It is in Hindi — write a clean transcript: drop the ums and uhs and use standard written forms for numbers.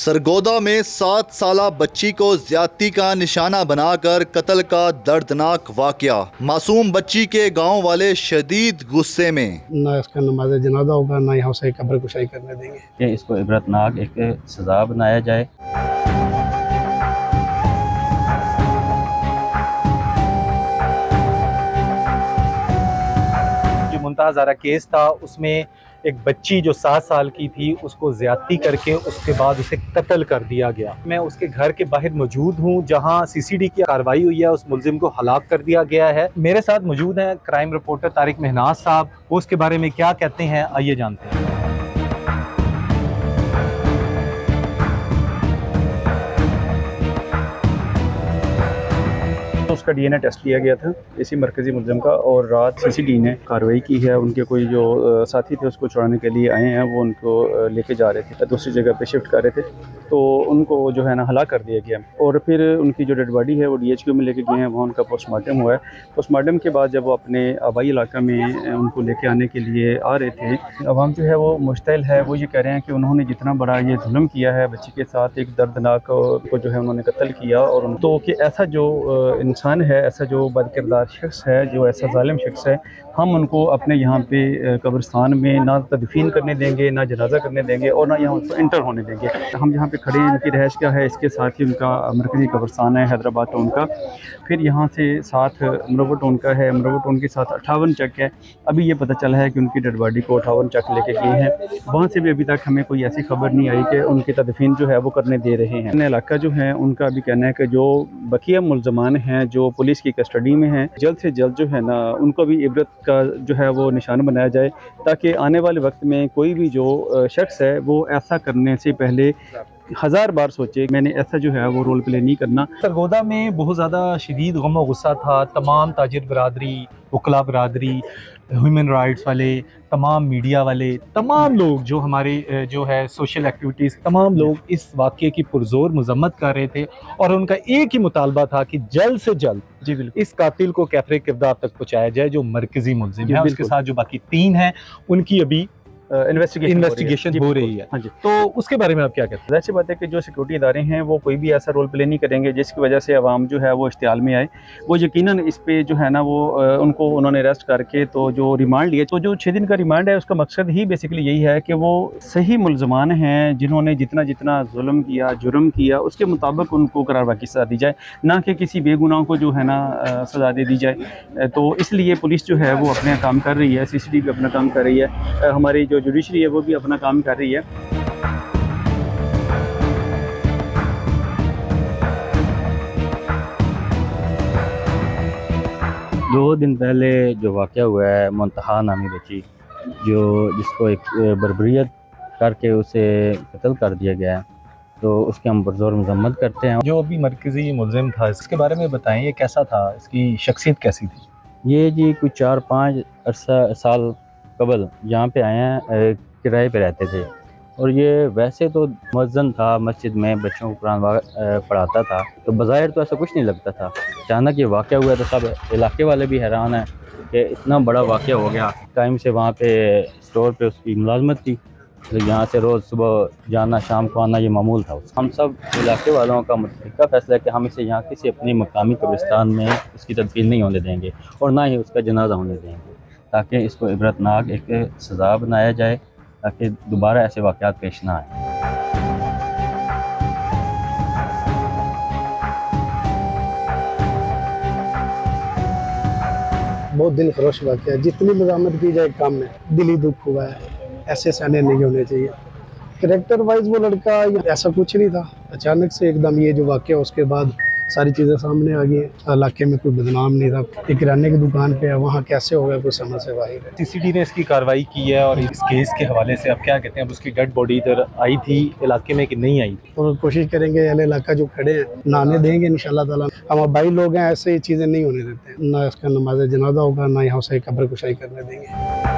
सरगोदा में 7 साला बच्ची को ज्यादती का निशाना बनाकर कत्ल का दर्दनाक वाकया। मासूम बच्ची के गांव वाले शदीद गुस्से में। ना इसका नमाज जनाजा होगा, ना यहाँ से कब्र कुशाई करने देंगे कि इसको इबरतनाक एक सज़ा बनाया जाए। जो मुंतहा ज़ारा केस था उसमें एक बच्ची जो 7 साल की थी उसको ज़्यादती करके उसके बाद उसे कत्ल कर दिया गया। मैं उसके घर के बाहर मौजूद हूँ जहाँ सीसीडी की कार्रवाई हुई है, उस मुलजिम को हलाक कर दिया गया है। मेरे साथ मौजूद हैं क्राइम रिपोर्टर तारिक मेहनाज साहब। वो उसके बारे में क्या कहते हैं आइए जानते हैं। उसका डीएनए टेस्ट लिया गया था इसी मरकज़ी मुलज़िम का, और रात सीसीडी ने कार्रवाई की है। उनके कोई जो साथी थे उसको छुड़ाने के लिए आए हैं, वो उनको लेके जा रहे थे, दूसरी जगह पे शिफ्ट कर रहे थे, तो उनको जो है ना हलाक कर दिया गया। और फिर उनकी जो डेड बॉडी है वो डीएचक्यू में लेके गए हैं, वहाँ उनका पोस्टमार्टम हुआ है। पोस्टमार्टम के बाद जब वो अपने आबाई इलाका में उनको लेके आने के लिए आ रहे थे, अवाम जो है वो मुश्तिल है। वो ये कह रहे हैं कि उन्होंने जितना बड़ा ये जुल्म किया है बच्ची के साथ, एक दर्दनाक को जो है उन्होंने कत्ल किया, और तो कि ऐसा जो इंसान है, ऐसा जो बदकिरदार शख्स है, जो ऐसा जालिम शख्स है, हम उनको अपने यहाँ पे कब्रिस्तान में ना तदफीन करने देंगे, ना जनाजा करने देंगे, और ना यहाँ उनको इंटर होने देंगे। हम जहाँ पे खड़े हैं इनकी रहायश क्या है, इसके साथ ही उनका मरकज़ी कब्रिस्तान है हैदराबाद टाउन का। फिर यहाँ से साथ अमरोहा टाउन का है, अमरोहा टाउन के साथ 58 चक है। अभी ये पता चला है कि उनकी डेड बॉडी को 58 चक लेके गए हैं। वहाँ से भी अभी तक हमें कोई ऐसी खबर नहीं आई कि उनकी तदफीन जो है वो करने दे रहे हैं। इलाका जो है उनका भी कहना है कि जो बकिया मुलजमान हैं जो पुलिस की कस्टडी में हैं, जल्द से जल्द जो है ना उनको भी इबरत का जो है वो निशान बनाया जाए, ताकि आने वाले वक्त में कोई भी जो शख्स है वो ऐसा करने से पहले 1000 बार सोचे। मैंने ऐसा जो है वो रोल प्ले नहीं करना। सरगोदा में बहुत ज़्यादा शदीद गम और गुस्सा था। तमाम ताजिर बरादरी, वकला बरादरी, ह्यूमन राइट्स वाले, तमाम मीडिया वाले, तमाम लोग जो हमारे जो है सोशल एक्टिविटीज़, तमाम लोग इस वाक़े की पुरज़ोर मज़म्मत कर रहे थे, और उनका एक ही मुतालबा था कि जल्द से जल्द जी बिल्कुल इस कातिल को कैफ़रे किरदार तक पहुँचाया जाए जो मरकज़ी मुलज़िम है। उसके साथ जो बाकी 3 हैं उनकी अभी इन्वेस्टिगेशन हो रही है। हाँ जी, तो उसके बारे में आप क्या कहते हैं? वैसे बात है कि जो सिक्योरिटी इदारे हैं वो कोई भी ऐसा रोल प्ले नहीं करेंगे जिसकी वजह से अवाम जो है वो इश्तियाल में आए। वो यकीनन इस पे जो है ना वो उनको उन्होंने अरेस्ट करके तो जो रिमांड लिया, तो जो 6 दिन का रिमांड है उसका मकसद ही बेसिकली यही है कि वो सही मुलजमान हैं जिन्होंने जितना जितना जुल्म किया, जुर्म किया, उसके मुताबिक उनको करारवा की सज़ा दी जाए, ना कि किसी बेगुनाह को जो है ना सज़ा दे दी जाए। तो इसलिए पुलिस जो है वो अपना काम कर रही है, CCTV भी अपना काम कर रही है, हमारी जो जुडिशरी है वो भी अपना काम कर रही है। 2 दिन पहले जो वाक़या हुआ है, मुंतहा नामी बच्ची जिसको एक बर्बरियत करके उसे कत्ल कर दिया गया है, तो उसके हम पुरज़ोर मज़म्मत करते हैं। जो अभी मरकज़ी मुलज़िम था इसके बारे में बताएं, ये कैसा था, इसकी शख्सियत कैसी थी? ये जी कुछ 4-5 साल कबल यहाँ पे आए हैं, किराए पे रहते थे, और ये वैसे तो मुअज़्ज़िन था, मस्जिद में बच्चों को कुरान पढ़ाता था, तो बज़ाहिर तो ऐसा कुछ नहीं लगता था। अचानक ये वाक़या हुआ तो सब इलाके वाले भी हैरान हैं कि इतना बड़ा वाक़या हो गया। टाइम से वहाँ पे स्टोर पे उसकी मुलाजमत थी, तो यहाँ से रोज़ सुबह जाना, शाम को आना ये मामूल था। हम सब इलाके वालों का मुतफ़िक़ा फ़ैसला है कि हम इसे यहाँ किसी अपने मकामी कब्रिस्तान में इसकी तदफीन नहीं होने देंगे, और ना ही उसका जनाजा होने देंगे, ताकि इसको इबरतनाक एक सज़ा बनाया जाए, ताकि दोबारा ऐसे वाक़यात पेश ना आए। बहुत दिल खरोश वाक़या है। जितनी मज़ामत की जाए कम है, दिली दुख हुआ है। ऐसे सने नहीं होने चाहिए। कैरेक्टर वाइज वो लड़का ऐसा कुछ नहीं था, अचानक से एकदम ये जो वाक़या उसके बाद सारी चीज़ें सामने आ गई। इलाके में कोई बदनाम नहीं था, एक किराने की दुकान पे है, वहाँ कैसे हो गया कुछ समझ से बाहर है। सीसीडी ने इसकी कार्रवाई की है, और इस केस के हवाले से आप क्या कहते हैं? अब उसकी डेड बॉडी इधर आई थी इलाके में कि नहीं आई थी? और कोशिश करेंगे अहले इलाका जो खड़े हैं नहाने देंगे इंशाल्लाह ताला। हम भाई लोग हैं, ऐसे ही चीज़ें नहीं होने देते हैं। ना इसका नमाज जनाजा होगा, ना यहाँ से कब्र कुशाई करने देंगे।